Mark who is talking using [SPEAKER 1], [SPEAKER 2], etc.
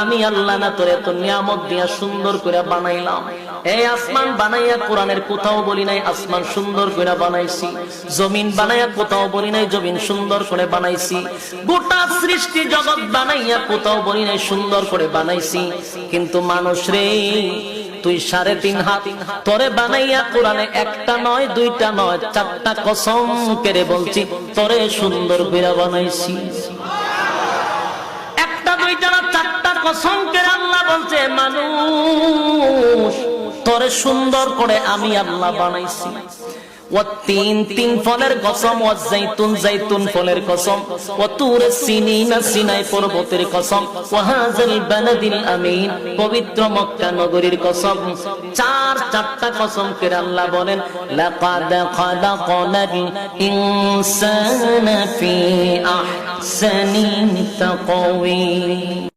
[SPEAKER 1] আমি আল্লাহ না তোরে এত নিয়ামত দিয়া সুন্দর করে বানাইলাম। এই আসমান বানাইয়া কোরআনের কোথাও বলি নাই আসমান সুন্দর করে বানাইছি, জমিন বানাইয়া কোথাও বলি নাই জমিন সুন্দর করে বানাইছি, গোটা সৃষ্টি জগৎ বানাইয়া কোথাও বলি নাই সুন্দর করে বানাইছি। কিন্তু মানুষ রে, তুই 3.5 হাত তোরে বানাইয়া কোরআনে একটা নয় দুইটা নয় 4টা কসম করে বলছি তোরে সুন্দর করে বানাইছি। একটা দুইটা না 4টা কসম করে আল্লাহ বলছে মানুষ তোরে সুন্দর করে আমি আল্লাহ বানাইছি। তিন ফলের কসম, জাইতুন ফলের কসম, সিনাই পর্বতের কসম, ওয়াহাযাল বালাদিল আমিন পবিত্র মক্কা নগরীর কসম। 4টা কসম করে আল্লাহ বলেন লাকাদ খালাকনাল ইনসানা ফি আহসানি তাকওয়িম।